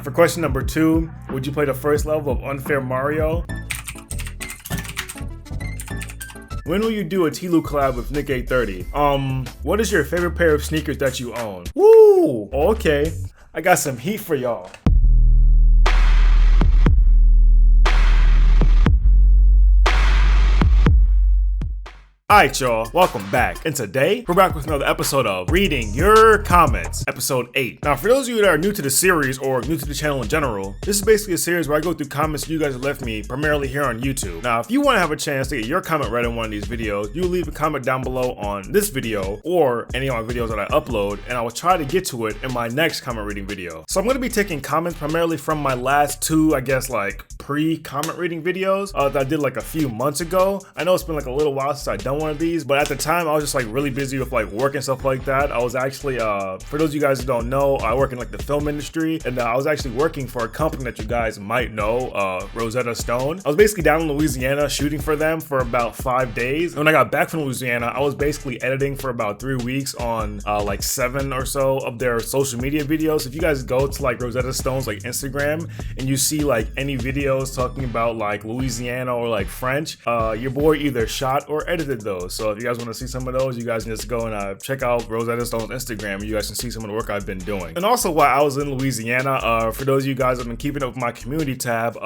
For question number 2, would you play the first level of Unfair Mario? When will you do a Tlu collab with NickEh30? What is your favorite pair of sneakers that you own? Woo! Okay, I got some heat for y'all. Alright y'all, welcome back, and today we're back with another episode of Reading Your Comments, episode 8. Now for those of you that are new to the series or new to the channel in general, this is basically a series where I go through comments you guys have left me primarily here on YouTube. Now if you want to have a chance to get your comment read in one of these videos, you leave a comment down below on this video or any of my videos that I upload, and I will try to get to it in my next comment reading video. So I'm going to be taking comments primarily from my last two, I guess like pre-comment reading videos that I did like a few months ago. I know it's been like a little while since I've done one of these, but at the time I was just like really busy with like work and stuff like that. I was actually for those of you guys who don't know, I work in like the film industry, and I was actually working for a company that you guys might know, Rosetta Stone. I was basically down in Louisiana shooting for them for about 5 days. And when I got back from Louisiana, I was basically editing for about 3 weeks on like 7 or so of their social media videos. If you guys go to like Rosetta Stone's like Instagram and you see like any videos talking about like Louisiana or like French, your boy either shot or edited those. So if you guys want to see some of those, you guys can just go and check out Rosetta Stone's Instagram, and you guys can see some of the work I've been doing. And also while I was in Louisiana, for those of you guys that have been keeping up with my community tab,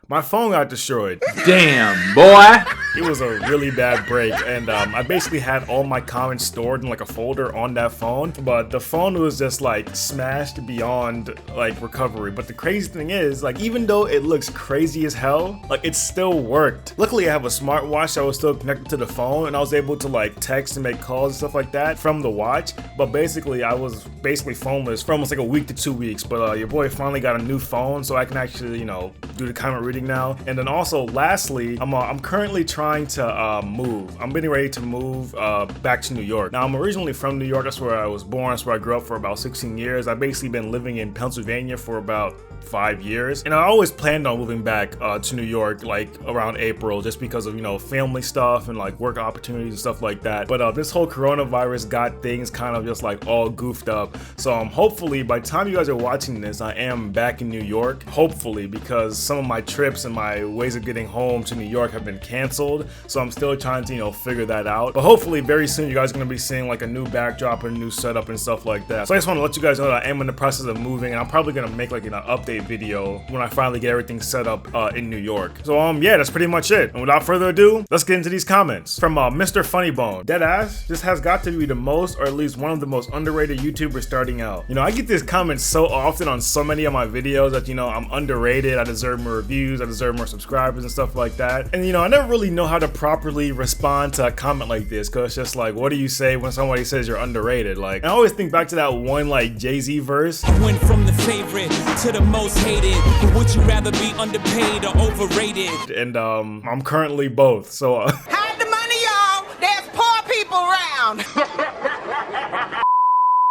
my phone got destroyed. Damn, boy. It was a really bad break, and I basically had all my comments stored in like a folder on that phone, but the phone was just like smashed beyond like recovery. But the crazy thing is, like, even though it looks crazy as hell, like it still worked. Luckily I have a smartwatch that was still connected to the phone, and I was able to like text and make calls and stuff like that from the watch. But basically I was phoneless for almost like a week to 2 weeks, but your boy finally got a new phone, so I can actually, you know, do the comment reading now. And then also lastly, I'm currently trying to move. I'm getting ready to move back to New York. Now I'm originally from New York. That's where I was born. That's where I grew up for about 16 years. I've basically been living in Pennsylvania for about 5 years, and I always planned on moving back to New York like around April, just because of, you know, family stuff and like work opportunities and stuff like that. But this whole coronavirus got things kind of just like all goofed up. So hopefully by the time you guys are watching this, I am back in New York, hopefully, because some of my trips and my ways of getting home to New York have been canceled. So I'm still trying to, you know, figure that out. But hopefully very soon you guys are going to be seeing like a new backdrop and a new setup and stuff like that. So I just want to let you guys know that I am in the process of moving, and I'm probably going to make like an update video when I finally get everything set up in New York. So yeah, that's pretty much it. And without further ado, let's get into these comments. From Mr. Funnybone. Deadass, this has got to be the most, or at least one of the most underrated YouTubers starting out. You know, I get these comments so often on so many of my videos that, you know, I'm underrated, I deserve more reviews, I deserve more subscribers and stuff like that. And you know, I never really know how to properly respond to a comment like this, because it's just like, what do you say when somebody says you're underrated? Like, I always think back to that one like Jay-Z verse. Went from the favorite to the most hated. Would you rather be underpaid or overrated? And I'm currently both. So hide the money, y'all. There's poor people around.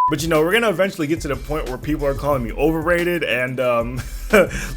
but you know, we're gonna eventually get to the point where people are calling me overrated, and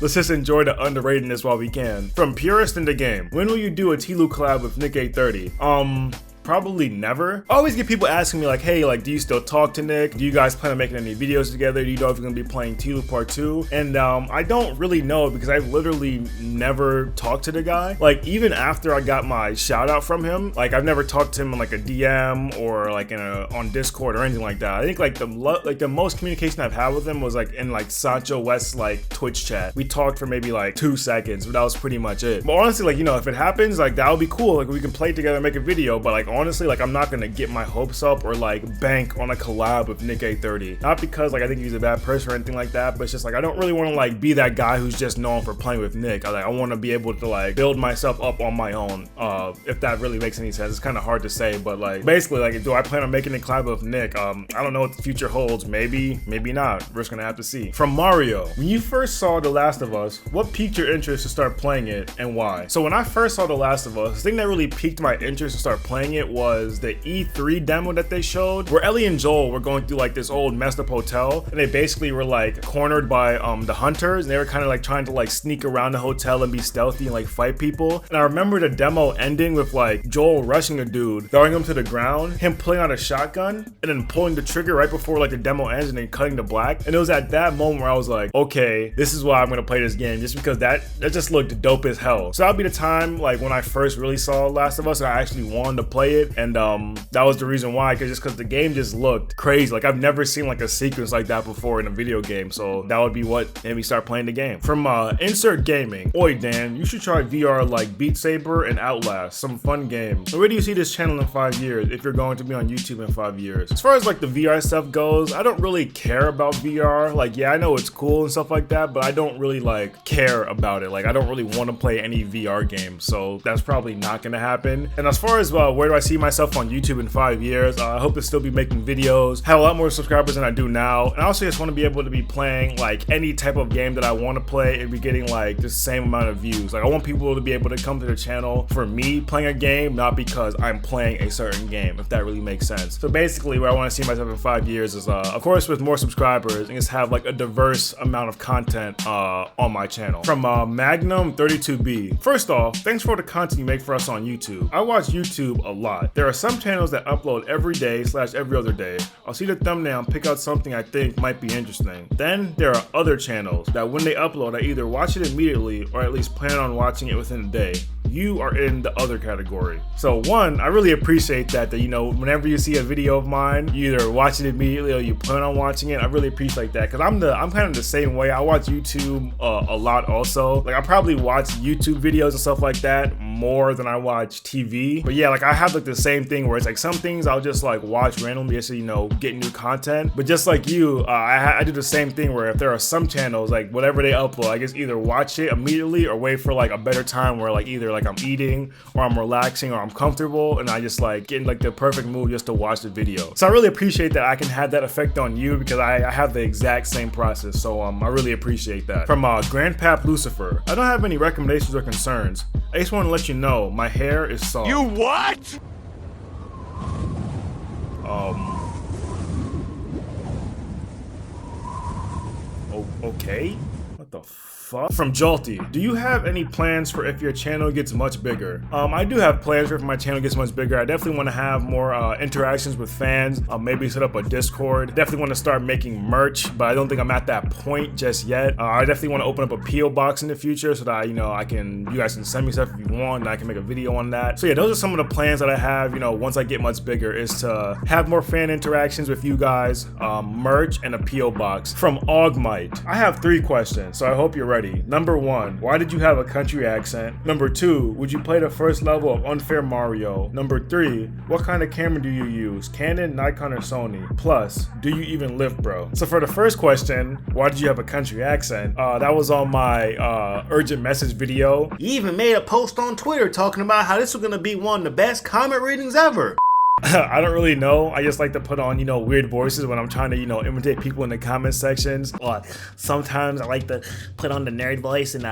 let's just enjoy the underratedness while we can. From Purist in the Game. When will you do a Tlu collab with NickEh30? Probably never. I always get people asking me like, hey, like, do you still talk to Nick? Do you guys plan on making any videos together? Do you know if you're gonna be playing Tlu Part 2? And I don't really know, because I've literally never talked to the guy. Like, even after I got my shout out from him, like, I've never talked to him in like a DM or like on Discord or anything like that. I think like the most communication I've had with him was like in like Sancho West's like Twitch chat. We talked for maybe like 2 seconds, but that was pretty much it. But honestly, like, you know, if it happens, like, that would be cool. Like, we can play together and make a video. But like, honestly, like, I'm not gonna get my hopes up or like bank on a collab with NickEh30. Not because like I think he's a bad person or anything like that, but it's just like I don't really want to like be that guy who's just known for playing with Nick. I want to be able to like build myself up on my own. If that really makes any sense. It's kind of hard to say, but like basically, like, do I plan on making a collab with Nick? I don't know what the future holds. Maybe, maybe not. We're just gonna have to see. From Mario. When you first saw The Last of Us, what piqued your interest to start playing it, and why? So when I first saw The Last of Us, the thing that really piqued my interest to start playing it was the E3 demo that they showed, where Ellie and Joel were going through like this old messed up hotel, and they basically were like cornered by the hunters, and they were kind of like trying to like sneak around the hotel and be stealthy and like fight people. And I remember the demo ending with like Joel rushing a dude, throwing him to the ground, him pulling out a shotgun, and then pulling the trigger right before like the demo ends, and then cutting to black. And it was at that moment where I was like, okay, this is why I'm gonna play this game, just because that just looked dope as hell. So that'll be the time like when I first really saw Last of Us and I actually wanted to play it, and that was the reason why, because the game just looked crazy. Like I've never seen like a sequence like that before in a video game, so that would be what made me start playing the game. From Insert Gaming, oi Dan, you should try VR like Beat Saber and Outlast, some fun games. So where do you see this channel in 5 years if you're going to be on YouTube in 5 years? As far as like the VR stuff goes, I don't really care about VR. Like, yeah, I know it's cool and stuff like that, but I don't really like care about it. Like, I don't really want to play any VR games, so that's probably not gonna happen. And as far as where do I see myself on YouTube in 5 years, I hope to still be making videos, have a lot more subscribers than I do now, and I also just want to be able to be playing like any type of game that I want to play and be getting like the same amount of views. Like I want people to be able to come to the channel for me playing a game, not because I'm playing a certain game, if that really makes sense. So basically where I want to see myself in 5 years is of course with more subscribers and just have like a diverse amount of content on my channel. From Magnum32B, first off, thanks for the content you make for us on YouTube. I watch YouTube a lot. There are some channels that upload every day / every other day. I'll see the thumbnail and pick out something I think might be interesting. Then there are other channels that when they upload, I either watch it immediately or at least plan on watching it within a day. You are in the other category. So one, I really appreciate that you know, whenever you see a video of mine, you either watch it immediately or you plan on watching it. I really appreciate that, because I'm kind of the same way. I watch YouTube a lot also. Like I probably watch YouTube videos and stuff like that more than I watch TV. But yeah, like I have like the same thing where it's like some things I'll just like watch randomly just to, you know, get new content. But just like you, I do the same thing where if there are some channels, like whatever they upload, I just either watch it immediately or wait for like a better time where like either like I'm eating or I'm relaxing or I'm comfortable, and I just like get in like the perfect mood just to watch the video. So I really appreciate that I can have that effect on you, because I have the exact same process. So I really appreciate that. From Grandpap Lucifer, I don't have any recommendations or concerns. I just want to let you know my hair is soft. You what? Okay. What the fuck? From Jolty, do you have any plans for if your channel gets much bigger? I do have plans for if my channel gets much bigger. I definitely want to have more interactions with fans. Maybe set up a Discord. Definitely want to start making merch, but I don't think I'm at that point just yet. I definitely want to open up a PO box in the future so that you know you guys can send me stuff if you want, and I can make a video on that. So yeah, those are some of the plans that I have. You know, once I get much bigger, is to have more fan interactions with you guys, merch, and a PO box. From Augmite, I have 3 questions, so I hope you're ready. Number 1, why did you have a country accent? Number 2, would you play the first level of Unfair Mario? Number 3, what kind of camera do you use? Canon, Nikon, or Sony? Plus, do you even lift, bro? So for the first question, why did you have a country accent? That was on my urgent message video. You even made a post on Twitter talking about how this was gonna be one of the best comment readings ever. I don't really know. I just like to put on, you know, weird voices when I'm trying to, you know, imitate people in the comment sections. Or sometimes I like to put on the nerd voice and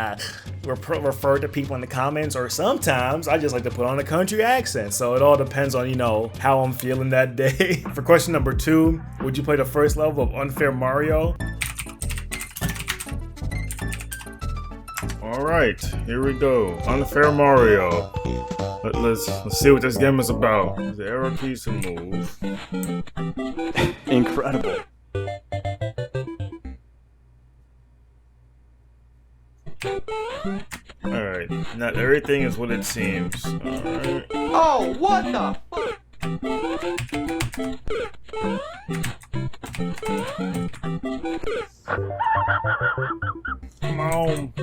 refer to people in the comments. Or sometimes I just like to put on a country accent. So it all depends on, you know, how I'm feeling that day. For question number 2, would you play the first level of Unfair Mario? Alright, here we go. Unfair Mario. Let's see what this game is about. The arrow keys to move. Incredible. Alright, not everything is what it seems. Alright. Oh, what the fuck? Come on.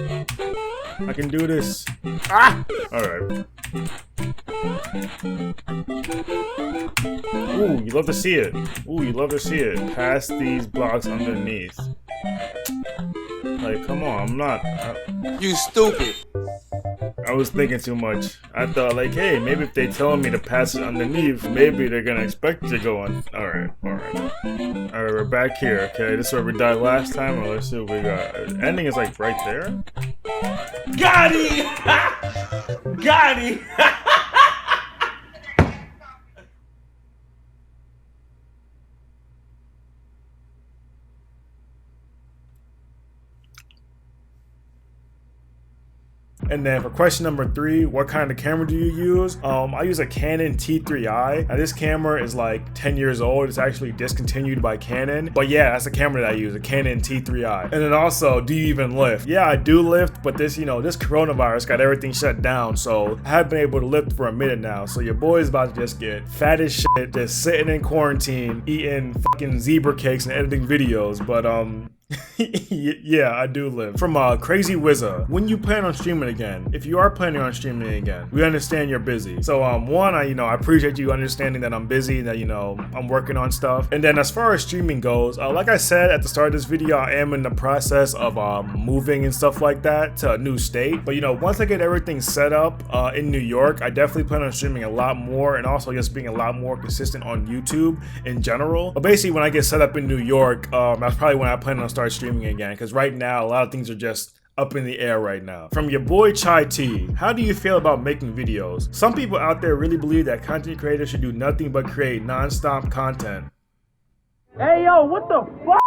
I can do this. Ah! Alright. Ooh, you love to see it. Ooh, you love to see it. Past these blocks underneath. Like, come on, I'm not. You stupid. I was thinking too much. I thought, like, hey, maybe if they tell me to pass it underneath, maybe they're gonna expect you to go on. Alright. Alright, we're back here, okay? This is where we died last time, or let's see what we got. Ending is like right there. Got him! Got him! And then for question number 3, what kind of camera do you use? I use a Canon T3i. Now this camera is like 10 years old. It's actually discontinued by Canon. But yeah, that's the camera that I use, a Canon T3i. And then also, do you even lift? Yeah, I do lift, but this, this coronavirus got everything shut down. So I haven't been able to lift for a minute now. So your boy's about to just get fat as shit, just sitting in quarantine, eating fucking zebra cakes and editing videos. But yeah, I do live. From Crazy Wizza, when you plan on streaming again? If you are planning on streaming again, we understand you're busy. So one, I appreciate you understanding that I'm busy, that I'm working on stuff. And then as far as streaming goes, like I said at the start of this video, I am in the process of moving and stuff like that to a new state. But once I get everything set up in New York, I definitely plan on streaming a lot more, and also just being a lot more consistent on YouTube in general. But basically, when I get set up in New York, that's probably when I plan on start streaming again, because right now a lot of things are just up in the air right now. From your boy Chai T, how do you feel about making videos? Some people out there really believe that content creators should do nothing but create non-stop content. Hey yo, what the fuck?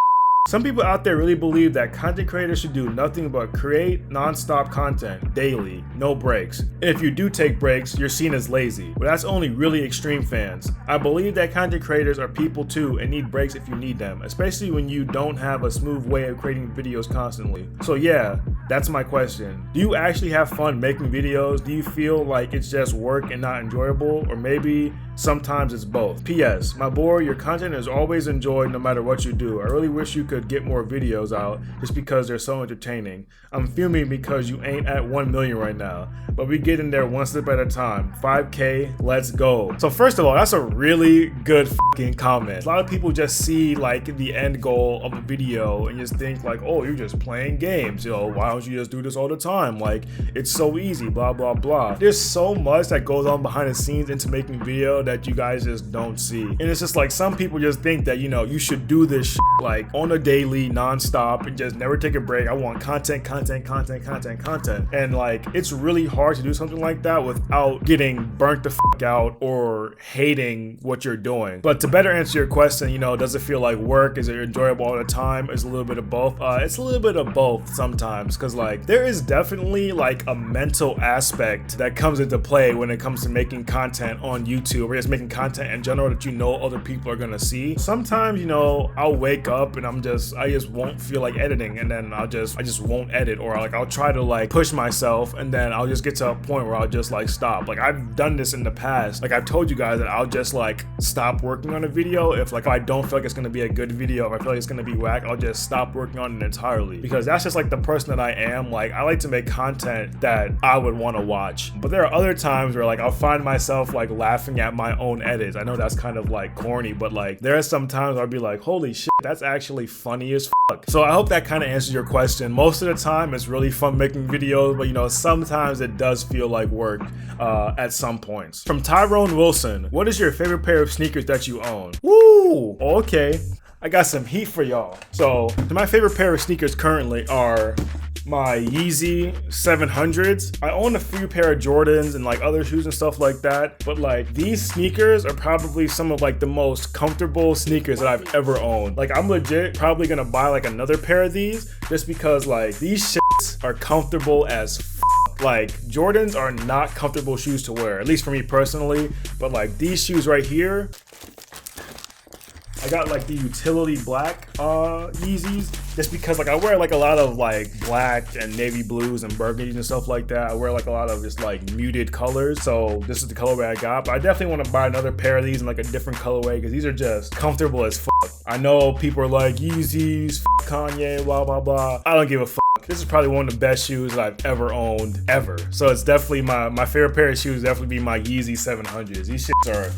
Some people out there really believe that content creators should do nothing but create non-stop content daily, no breaks. And if you do take breaks, you're seen as lazy. But that's only really extreme fans. I believe that content creators are people too and need breaks if you need them, especially when you don't have a smooth way of creating videos constantly. So yeah, that's my question. Do you actually have fun making videos? Do you feel like it's just work and not enjoyable? Or maybe sometimes it's both. P.S. My boy, your content is always enjoyed no matter what you do. I really wish you could get more videos out just because they're so entertaining. I'm fuming because you ain't at 1 million right now, but we get in there one step at a time. 5K, let's go. So first of all, that's a really good fucking comment. A lot of people just see like the end goal of a video and just think like, oh, you're just playing games. Why don't you just do this all the time? Like, it's so easy, blah, blah, blah. There's so much that goes on behind the scenes into making video that you guys just don't see. And it's just like some people just think that, you should do this shit like on a daily, non-stop, and just never take a break. I want content. And like, it's really hard to do something like that without getting burnt the fuck out or hating what you're doing. But to better answer your question, does it feel like work? Is it enjoyable all the time? It's a little bit of both. It's a little bit of both sometimes, because like there is definitely like a mental aspect that comes into play when it comes to making content on YouTube, or just making content in general that other people are gonna see. Sometimes I'll wake up and I just won't feel like editing, and then I just won't edit, or like I'll try to like push myself, and then I'll just get to a point where I'll just like stop. Like I've done this in the past. Like I've told you guys that I'll just like stop working on a video if I don't feel like it's gonna be a good video, if I feel like it's gonna be whack, I'll just stop working on it entirely, because that's just like the person that I am. Like I like to make content that I would want to watch. But there are other times where like I'll find myself like laughing at my own edits. I know that's kind of like corny, but like there are some times I'll be like, holy shit, that's actually funny as fuck. So I hope that kind of answers your question. Most of the time it's really fun making videos, but sometimes it does feel like work at some points. From Tyrone Wilson, what is your favorite pair of sneakers that you own? Woo! Okay, I got some heat for y'all. So my favorite pair of sneakers currently are my Yeezy 700s. I own a few pair of Jordans and like other shoes and stuff like that, but like these sneakers are probably some of like the most comfortable sneakers that I've ever owned. Like I'm legit probably gonna buy like another pair of these just because like these shits are comfortable as f. Like Jordans are not comfortable shoes to wear, at least for me personally, but like these shoes right here, I got like the utility black Yeezys, just because like I wear like a lot of like black and navy blues and burgundies and stuff like that. I wear like a lot of just like muted colors, so this is the colorway I got. But I definitely want to buy another pair of these in like a different colorway, because these are just comfortable as fuck. I know people are like, Yeezys, Kanye, blah blah blah. I don't give a fuck. This is probably one of the best shoes that I've ever owned, ever. So it's definitely my favorite pair of shoes, definitely be my Yeezy 700s. These shits are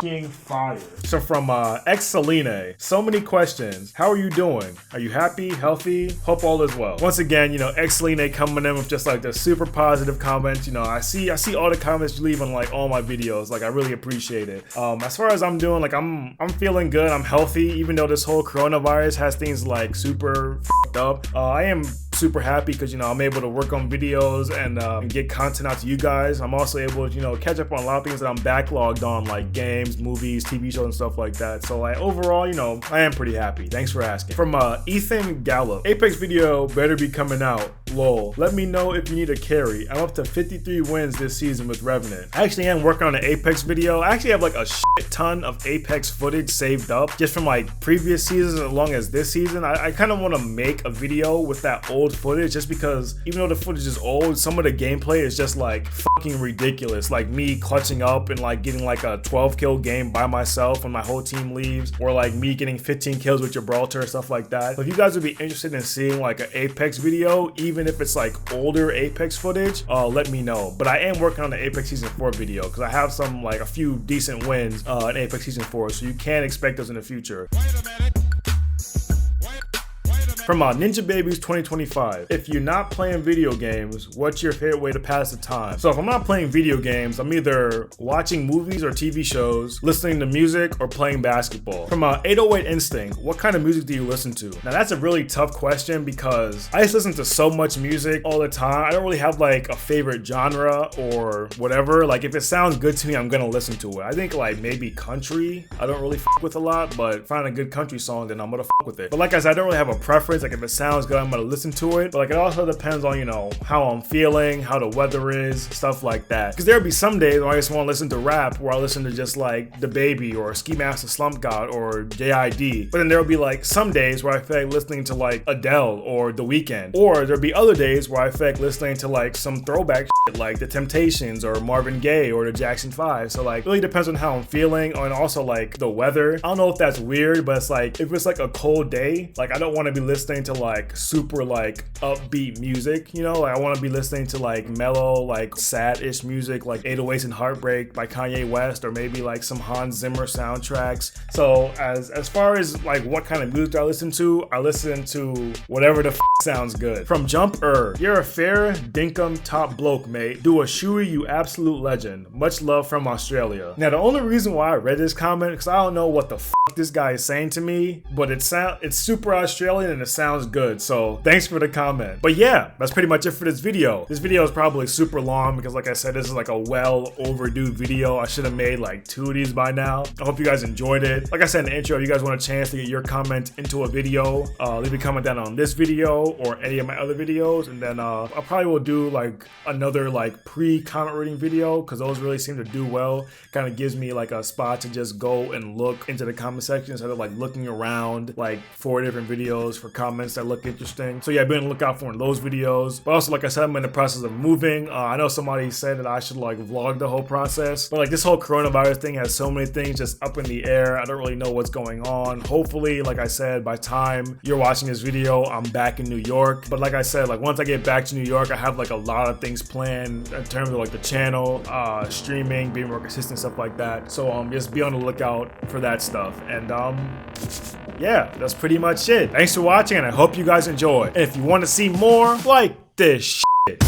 fire. So from X-Celine, so many questions. How are you doing? Are you happy, healthy? Hope all is well. Once again, X-Celine coming in with just like the super positive comments. I see all the comments you leave on like all my videos. Like I really appreciate it. As far as I'm doing, like I'm feeling good. I'm healthy, even though this whole coronavirus has things like super f***ed up. I am super happy because, you know, I'm able to work on videos and get content out to you guys. I'm also able to, you know, catch up on a lot of things that I'm backlogged on, like games, movies, TV shows, and stuff like that. So like overall, you know, I am pretty happy. Thanks for asking. From Ethan Gallup, Apex video better be coming out. Lol. Let me know if you need a carry. I'm up to 53 wins this season with Revenant. I actually am working on an Apex video. I actually have like a shit ton of Apex footage saved up just from like previous seasons as long as this season. I kind of want to make a video with that old footage just because even though the footage is old, some of the gameplay is just like fucking ridiculous. Like me clutching up and like getting like a 12 kill game by myself when my whole team leaves, or like me getting 15 kills with Gibraltar, stuff like that. So if you guys would be interested in seeing like an Apex video, even if it's like older Apex footage, let me know. But I am working on the Apex Season 4 video because I have some like a few decent wins in Apex Season 4, so you can expect those in the future. From Ninja Babies 2025, if you're not playing video games, what's your favorite way to pass the time? So if I'm not playing video games, I'm either watching movies or TV shows, listening to music, or playing basketball. From 808 Instinct, what kind of music do you listen to? Now that's a really tough question because I just listen to so much music all the time. I don't really have like a favorite genre or whatever. Like if it sounds good to me, I'm gonna listen to it. I think like maybe country, I don't really fuck with a lot, but find a good country song, then I'm gonna fuck with it. But like I said, I don't really have a preference. Like if it sounds good, I'm gonna listen to it. But like it also depends on, you know, how I'm feeling, how the weather is, stuff like that. Because there'll be some days where I just want to listen to rap, where I listen to just like The Baby or Ski Master Slump God or JID. But then there'll be like some days where I feel like listening to like Adele or The Weeknd. Or there'll be other days where I feel like listening to like some throwback shit like The Temptations or Marvin Gaye or the Jackson 5. So like really depends on how I'm feeling, and also like the weather. I don't know if that's weird, but it's like if it's like a cold day, like I don't want to be listening to like super like upbeat music, you know, like I want to be listening to like mellow, like sad-ish music like 808s and Heartbreak by Kanye West, or maybe like some Hans Zimmer soundtracks. So as far as like what kind of music I listen to whatever the sounds good. From Jumper, you're a fair dinkum top bloke, mate. Do a shoey, you absolute legend. Much love from Australia. Now the only reason why I read this comment because I don't know what the this guy is saying to me, but it's super Australian and it sounds good. So thanks for the comment. But yeah, that's pretty much it for this video. This video is probably super long because like I said, this is like a well overdue video. I should have made like 2 of these by now. I hope you guys enjoyed it. Like I said in the intro, if you guys want a chance to get your comment into a video, leave a comment down on this video or any of my other videos, and then I probably will do like another like pre-comment reading video because those really seem to do well. Kind of gives me like a spot to just go and look into the comment section instead of like looking around like 4 different videos for comments that look interesting. So yeah, be on the lookout for one of those videos. But also, like I said, I'm in the process of moving. I know somebody said that I should like vlog the whole process, but like this whole coronavirus thing has so many things just up in the air. I don't really know what's going on. Hopefully, like I said, by time you're watching this video, I'm back in New York. But like I said, like once I get back to New York, I have like a lot of things planned in terms of like the channel, streaming, being more consistent, stuff like that. So just be on the lookout for that stuff. And yeah, that's pretty much it. Thanks for watching, and I hope you guys enjoy. And if you want to see more like this shit,